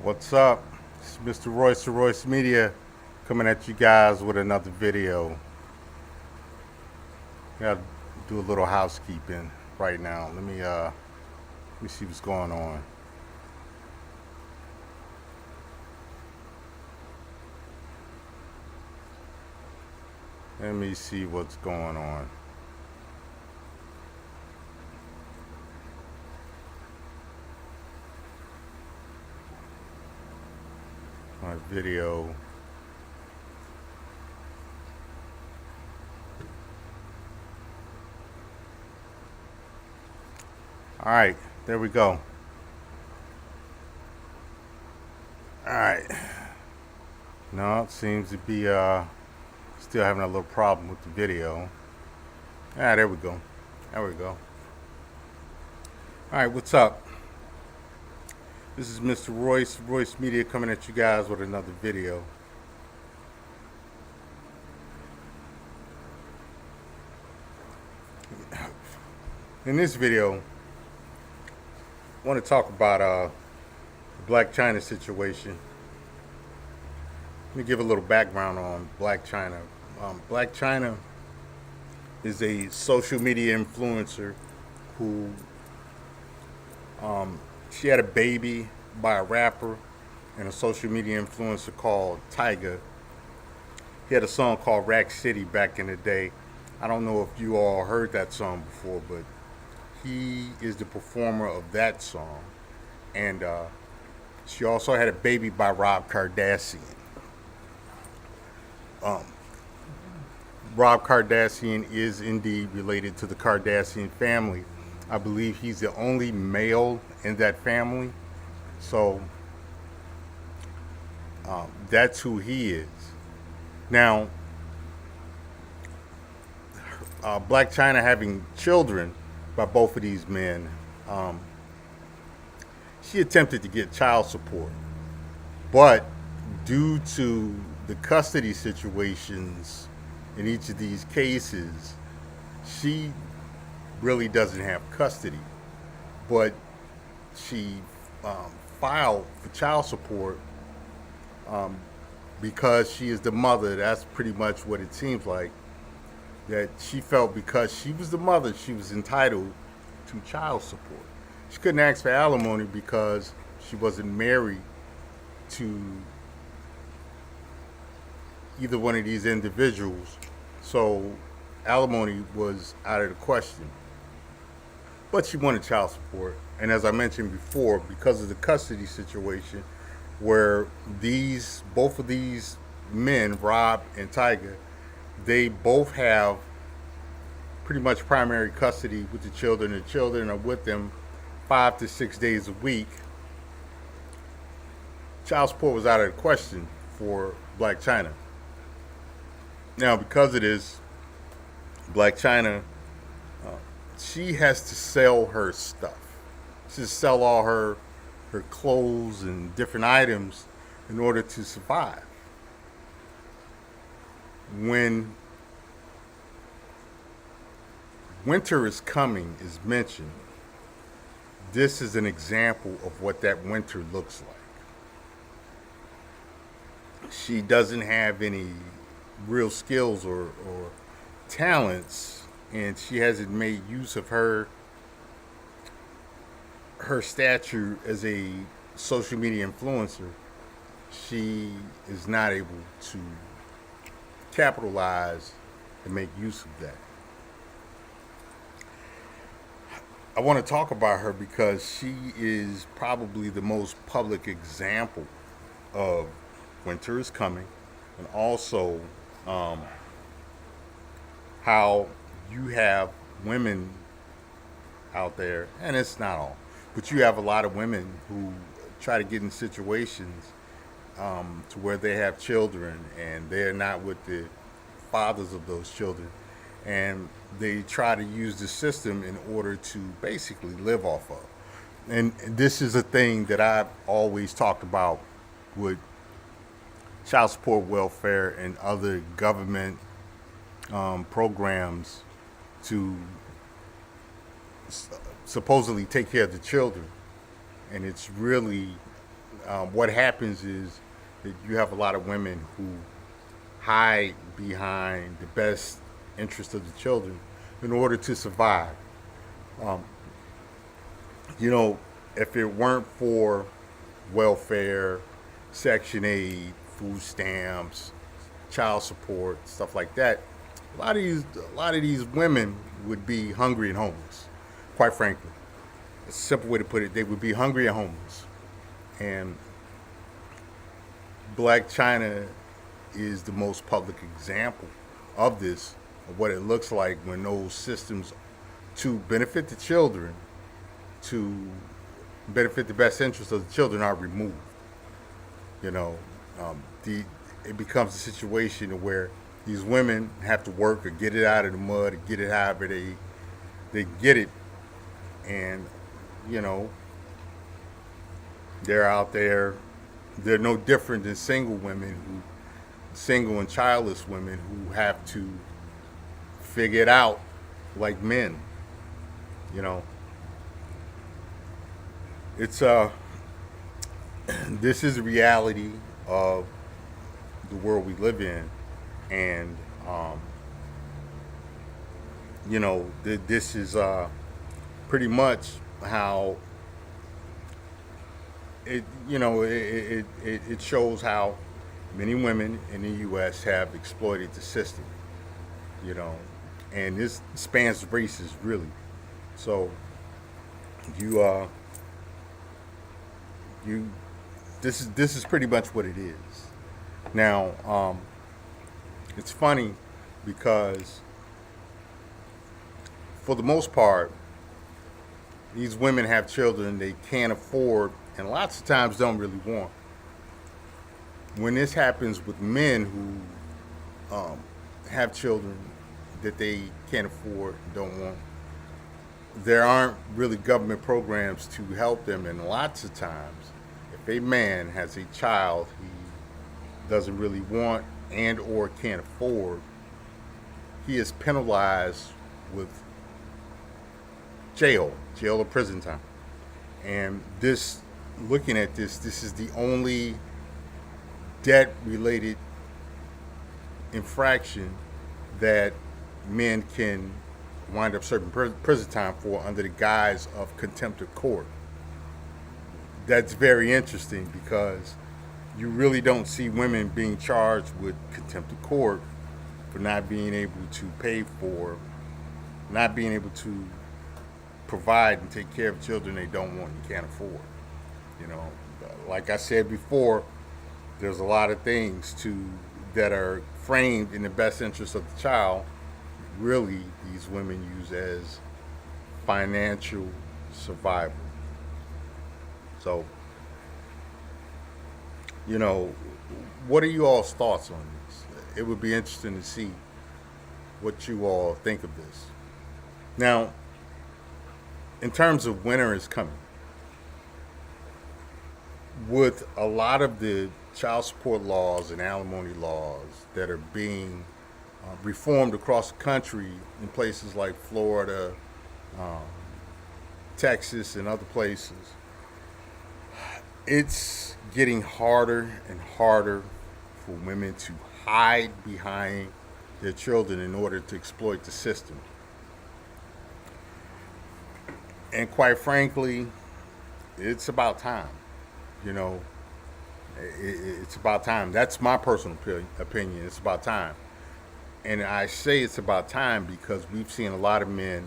What's up? It's Mr. Royce of Royce Media coming at you guys with another video. Gotta do a little housekeeping right now. Let me see what's going on. Let me see what's going on. My video. All right, there we go. All right. No, it seems to be still having a little problem with the video. There we go. There we go. All right, what's up? This is Mr. Royce Media coming at you guys with another video. In this video, I want to talk about the Blac Chyna situation. Let me give a little background on Blac Chyna. Blac Chyna is a social media influencer who she had a baby by a rapper and a social media influencer called Tyga. He had a song called Rack City back in the day. I don't know if you all heard that song before, but he is the performer of that song. And she also had a baby by Rob Kardashian. Rob Kardashian is indeed related to the Kardashian family. I believe he's the only male in that family. So that's who he is. Now, Blac Chyna having children by both of these men, she attempted to get child support. But due to the custody situations in each of these cases, she really doesn't have custody. But she filed for child support because she is the mother. That's pretty much what it seems like. That she felt because she was the mother, she was entitled to child support. She couldn't ask for alimony because she wasn't married to either one of these individuals. So alimony was out of the question. But she wanted child support. And as I mentioned before, because of the custody situation where both of these men, Rob and Tyga, they both have pretty much primary custody with the children. The children are with them 5 to 6 days a week. Child support was out of the question for Blac Chyna. Now, because of this, Blac Chyna, she has to sell her stuff. She has to sell all her clothes and different items in order to survive. When winter is coming is mentioned, this is an example of what that winter looks like. She doesn't have any real skills or talents, and she hasn't made use of her stature as a social media influencer. She is not able to capitalize and make use of that. I want to talk about her because she is probably the most public example of winter is coming, and also how you have women out there, and it's not all, but you have a lot of women who try to get in situations to where they have children and they're not with the fathers of those children, and they try to use the system in order to basically live off of. And this is a thing that I've always talked about with child support, welfare, and other government programs to supposedly take care of the children. And it's really what happens is that you have a lot of women who hide behind the best interest of the children in order to survive. Um, you know, if it weren't for welfare, Section 8, food stamps, child support, stuff like that, a lot of these women would be hungry and homeless. Quite frankly, a simple way to put it, they would be hungry and homeless. And Black China is the most public example of this, of what it looks like when those systems to benefit the children, to benefit the best interests of the children are removed. You know, the it becomes a situation where these women have to work or get it out of the mud or get it however they get it, and you know they're out there. They're no different than single and childless women who have to figure it out like men. You know, it's this is the reality of the world we live in, and this is pretty much how it shows how many women in the U.S. have exploited the system. You know, and this spans races really. So you you this is pretty much what it is. Now, it's funny because for the most part, these women have children they can't afford, and lots of times don't really want. When this happens with men who have children that they can't afford, don't want, there aren't really government programs to help them. And lots of times, if a man has a child he doesn't really want and or can't afford, he is penalized with jail or prison time. And this, looking at this, this is the only debt-related infraction that men can wind up serving prison time for under the guise of contempt of court. That's very interesting because you really don't see women being charged with contempt of court for not being able to pay for, not being able to provide and take care of children they don't want and can't afford. You know, like I said before, there's a lot of things that are framed in the best interest of the child. Really, these women use as financial survival. So, you know, what are you all's thoughts on this? It would be interesting to see what you all think of this. Now, in terms of winter is coming, with a lot of the child support laws and alimony laws that are being reformed across the country in places like Florida, um, Texas, and other places, it's getting harder and harder for women to hide behind their children in order to exploit the system. And quite frankly, it's about time. You know, it's about time. That's my personal opinion. It's about time. And I say it's about time because we've seen a lot of men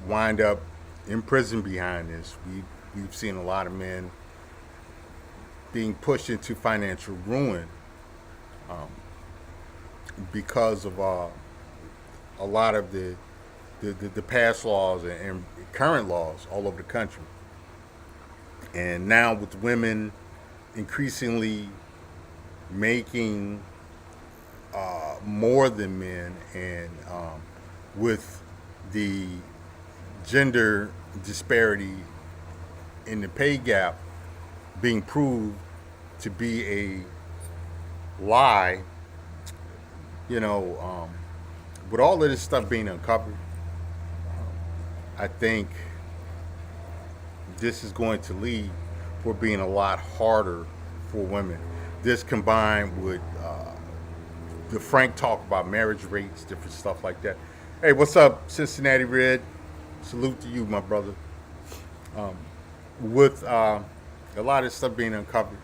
wind up in prison behind this. We've seen a lot of men being pushed into financial ruin um, because of a lot of the past laws and current laws all over the country. And now with women increasingly making more than men, and with the gender disparity in the pay gap being proved to be a lie, with all of this stuff being uncovered, I think this is going to lead, for being a lot harder for women. This combined with the frank talk about marriage rates, different stuff like that. Hey, what's up, Cincinnati Red? Salute to you, my brother. With a lot of stuff being uncovered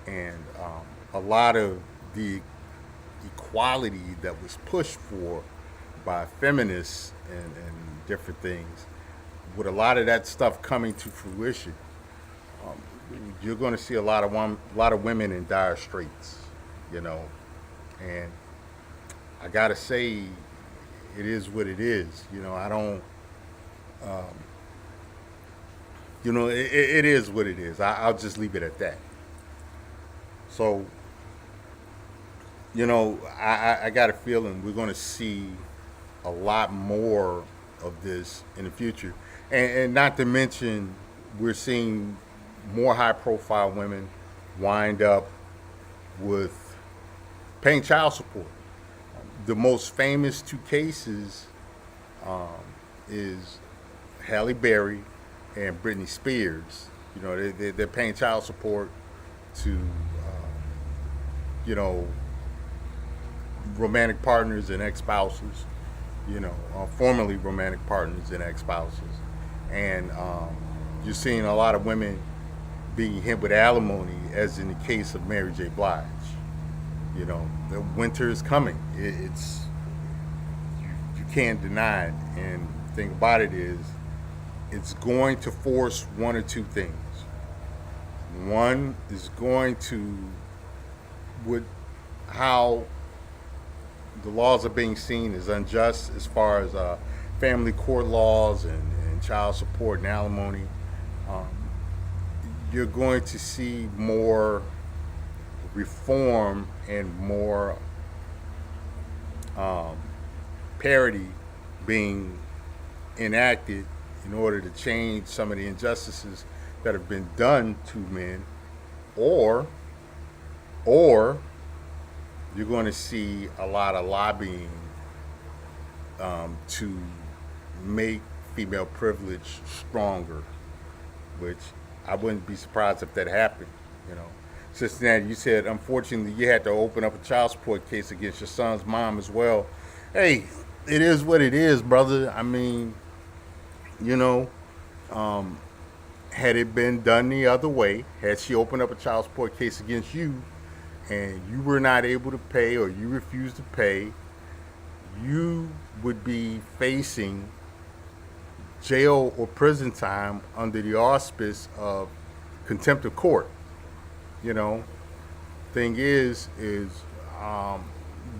and a lot of the equality that was pushed for by feminists and different things, with a lot of that stuff coming to fruition, you're going to see a lot of women in dire straits, you know. And I gotta say, it is what it is. You know, I don't. You know, it is what it is. I'll just leave it at that. So, you know, I got a feeling we're going to see a lot more of this in the future, and not to mention we're seeing more high-profile women wind up with paying child support. The most famous two cases is Halle Berry and Britney Spears. You know, they're paying child support to, you know, romantic partners and ex-spouses, you know, formerly romantic partners and ex-spouses. And you're seeing a lot of women being hit with alimony, as in the case of Mary J. Blige. You know, the winter is coming. It's you can't deny it. And the thing about it is, it's going to force one or two things. One is going to, with how the laws are being seen as unjust as far as family court laws and child support and alimony, um, you're going to see more reform and more parity being enacted in order to change some of the injustices that have been done to men, or you're going to see a lot of lobbying to make female privilege stronger, which I wouldn't be surprised if that happened. You know, Cincinnati, you said unfortunately you had to open up a child support case against your son's mom as well. Hey, it is what it is, brother. I mean, you know, had it been done the other way, had she opened up a child support case against you and you were not able to pay or you refused to pay, you would be facing jail or prison time under the auspice of contempt of court. You know, thing is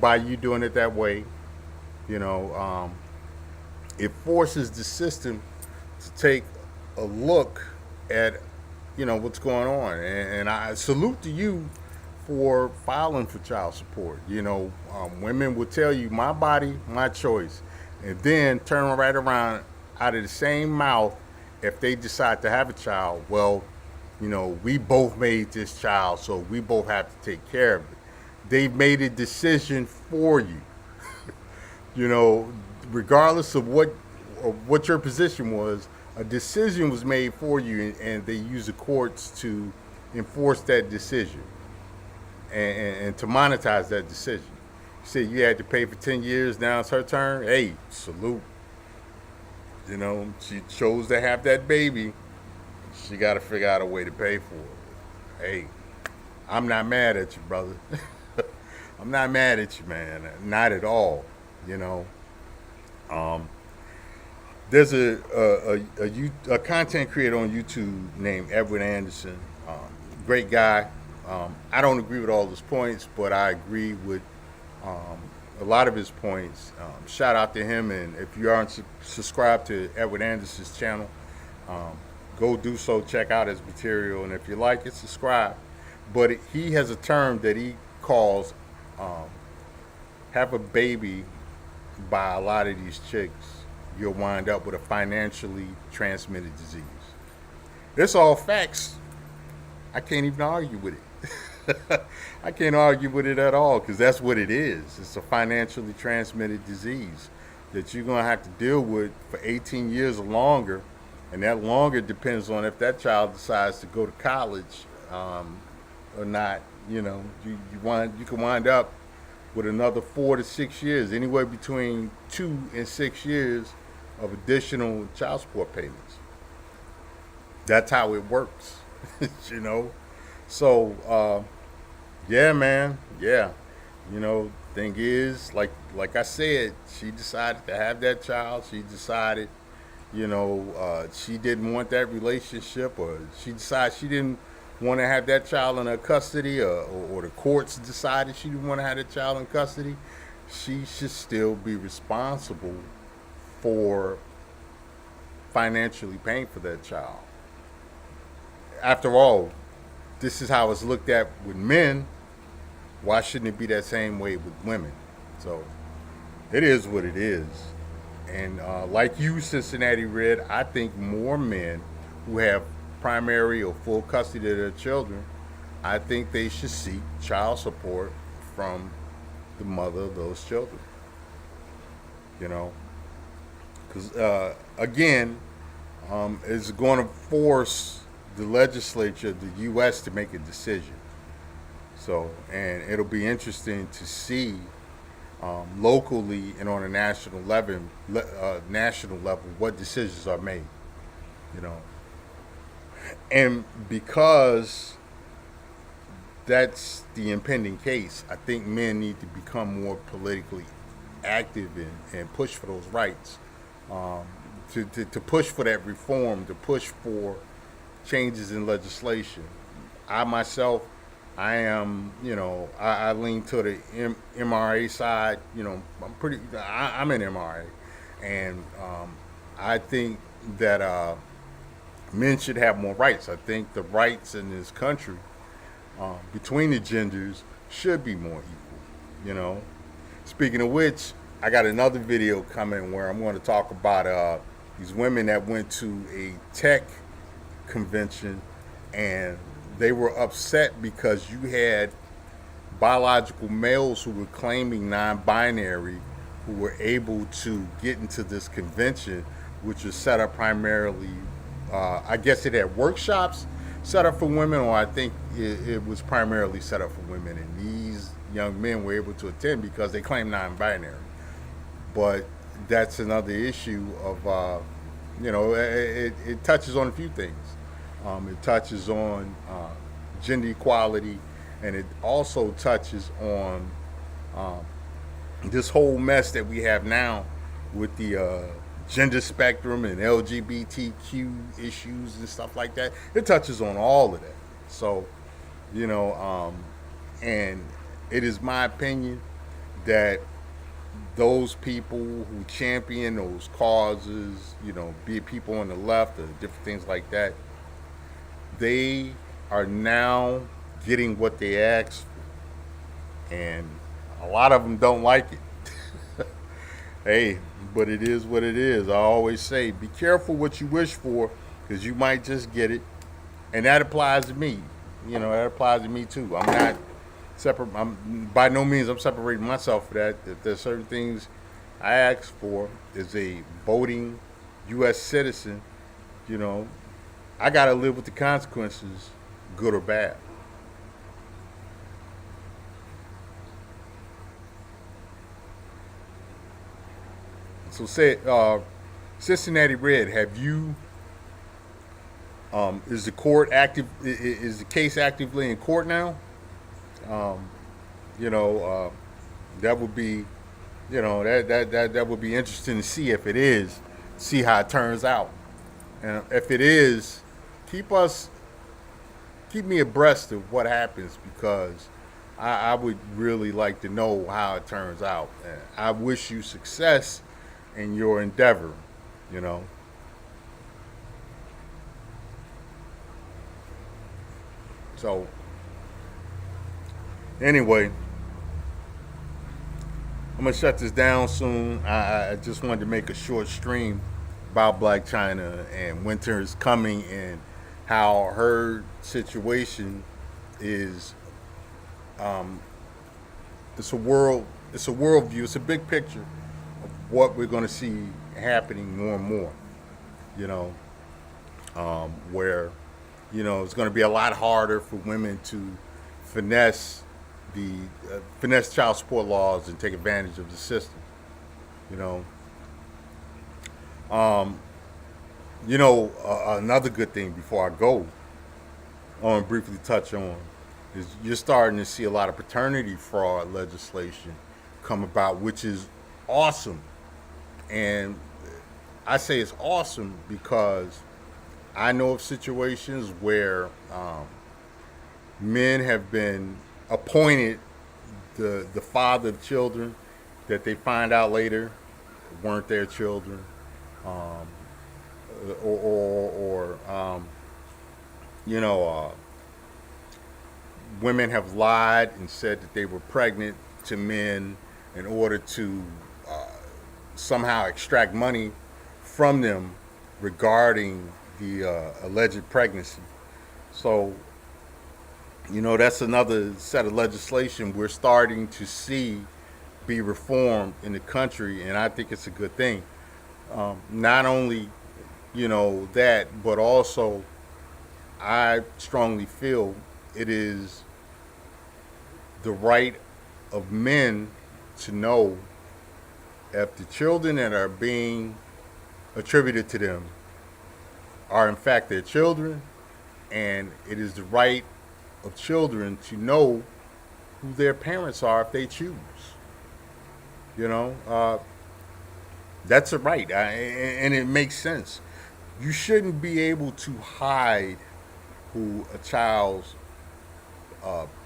by you doing it that way, you know, it forces the system to take a look at, you know, what's going on. And I salute to you for filing for child support. You know, women will tell you, my body, my choice, and then turn right around out of the same mouth if they decide to have a child. Well, you know, we both made this child, so we both have to take care of it. They've made a decision for you. You know, regardless of what your position was, a decision was made for you, and they use the courts to enforce that decision and to monetize that decision. You said you had to pay for 10 years, now it's her turn. Hey, salute. You know, she chose to have that baby. She got to figure out a way to pay for it. Hey, I'm not mad at you, brother. I'm not mad at you, man. Not at all. You know, there's a content creator on YouTube named Edward Anderson. Great guy. I don't agree with all his points, but I agree with a lot of his points. Shout out to him, and if you aren't subscribed to Edward Anderson's channel, go do so. Check out his material, and if you like it, subscribe. But he has a term that he calls have a baby by a lot of these chicks, you'll wind up with a financially transmitted disease. It's all facts. I can't even argue with it. I can't argue with it at all, because that's what it is. It's a financially transmitted disease that you're going to have to deal with for 18 years or longer and that longer depends on if that child decides to go to college or not. You can wind up with another 4 to 6 years, anywhere between 2 and 6 years of additional child support payments. That's how it works, you know. So yeah, man, yeah. Thing is, like I said, she decided to have that child. She decided, she didn't want that relationship, or she decided she didn't want to have that child in her custody, or the courts decided she didn't want to have that child in custody. She should still be responsible for financially paying for that child. After all, this is how it's looked at with men. Why shouldn't it be that same way with women? So it is what it is. And like you, Cincinnati Red, I think more men who have primary or full custody of their children, I think they should seek child support from the mother of those children. You know, because again, it's going to force the legislature, the U.S., to make a decision. So, and it'll be interesting to see locally and on a national level what decisions are made. You know, and because that's the impending case, I think men need to become more politically active and push for those rights, to push for that reform, to push for changes in legislation. I myself, I am, I lean to the MRA side. I'm in MRA, and I think that men should have more rights. I think the rights in this country between the genders should be more equal. Speaking of which, I got another video coming where I'm going to talk about these women that went to a tech convention, and they were upset because you had biological males who were claiming non-binary who were able to get into this convention, which was set up primarily, I guess it had workshops set up for women, or I think it was primarily set up for women, and these young men were able to attend because they claim non-binary. But that's another issue of, it touches on a few things. It touches on gender equality, and it also touches on this whole mess that we have now with the gender spectrum and LGBTQ issues and stuff like that. It touches on all of that. So, and it is my opinion that those people who champion those causes, be it people on the left or different things like that, they are now getting what they asked for. And a lot of them don't like it. Hey, but it is what it is. I always say, be careful what you wish for, because you might just get it. And that applies to me. That applies to me too. I'm not separate. By no means I'm separating myself for that. If there's certain things I ask for as a voting U.S. citizen, I got to live with the consequences, good or bad. So, Cincinnati Red, have you? Is the court active? Is the case actively in court now? Um, you know, that would be, that would be interesting to see if it is. See how it turns out, and if it is, keep us keep me abreast of what happens, because I would really like to know how it turns out. And I wish you success in your endeavor, you know. So, anyway, I'm gonna shut this down soon. I just wanted to make a short stream about Black China and winter is coming, and how her situation is. Um, it's a worldview. It's a big picture of what we're going to see happening more and more. You know, where it's going to be a lot harder for women to finesse the finesse child support laws and take advantage of the system. You know, um, another good thing before I go, I want to briefly touch on is you're starting to see a lot of paternity fraud legislation come about, which is awesome. And I say it's awesome because I know of situations where men have been appointed the father of children that they find out later weren't their children, um, or you know, women have lied and said that they were pregnant to men in order to uh, somehow extract money from them regarding the alleged pregnancy. So, that's another set of legislation we're starting to see be reformed in the country, and I think it's a good thing. Not only, that, but also I strongly feel it is the right of men to know if the children that are being attributed to them are in fact their children, and it is the right of children to know who their parents are if they choose. You know, that's a right, and it makes sense. You shouldn't be able to hide who a child's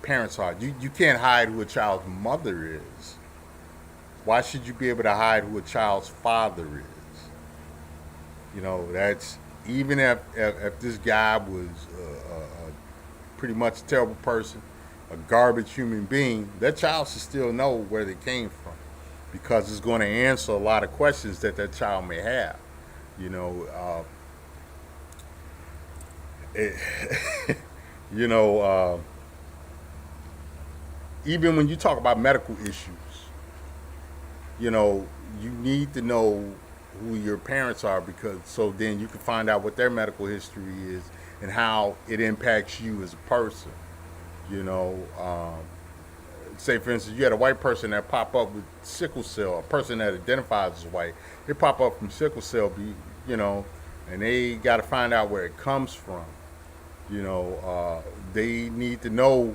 parents are. You can't hide who a child's mother is. Why should you be able to hide who a child's father is? That's even if this guy was pretty much a terrible person, a garbage human being, that child should still know where they came from because it's going to answer a lot of questions that child may have. You know, it, you know, even when you talk about medical issues, you need to know who your parents are because so then you can find out what their medical history is and how it impacts you as a person. You know, say for instance, you had a white person that pop up with sickle cell, a person that identifies as white, they pop up from sickle cell, you know, and they got to find out where it comes from. They need to know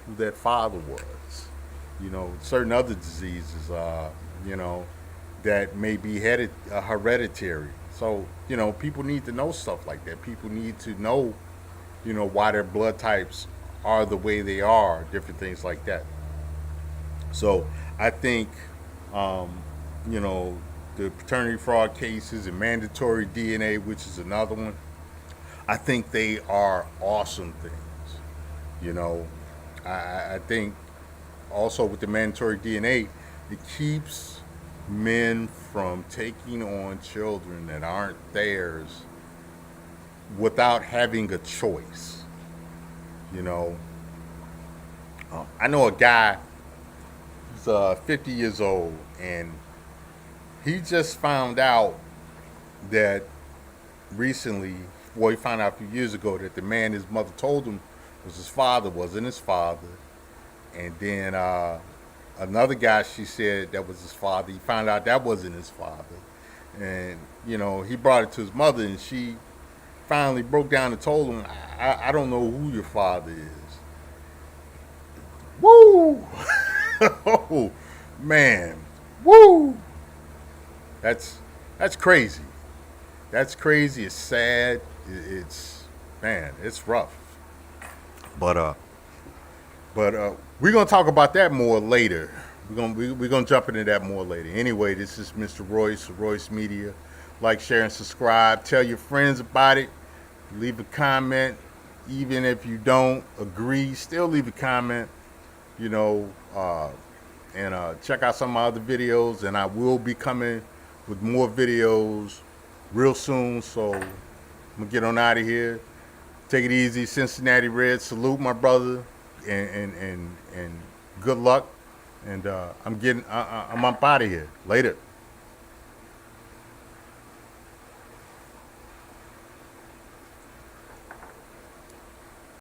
who that father was. Certain other diseases, you know, that may be hereditary. So, people need to know stuff like that. People need to know, why their blood types are the way they are, different things like that. So, I think, um, the paternity fraud cases and mandatory DNA, which is another one, I think they are awesome things. You know, I think also with the mandatory DNA, it keeps men from taking on children that aren't theirs without having a choice. You know, I know a guy who's 50 years old, and he just found out that recently, well, he found out a few years ago that the man his mother told him was his father wasn't his father. And then another guy she said that was his father, he found out that wasn't his father. And, he brought it to his mother, and she finally broke down and told him, I don't know who your father is. Woo! Oh, man. Woo! That's crazy. That's crazy. It's sad. It's, man, it's rough. But we're gonna talk about that more later. We're gonna jump into that more later. Anyway, this is Mr. Royce, Royce Media. Like, share, and subscribe. Tell your friends about it. Leave a comment. Even if you don't agree, still leave a comment. And check out some of my other videos. And I will be coming with more videos real soon. So I'm gonna get on out of here. Take it easy, Cincinnati Reds. Salute my brother, and good luck. And I'm up out of here. Later.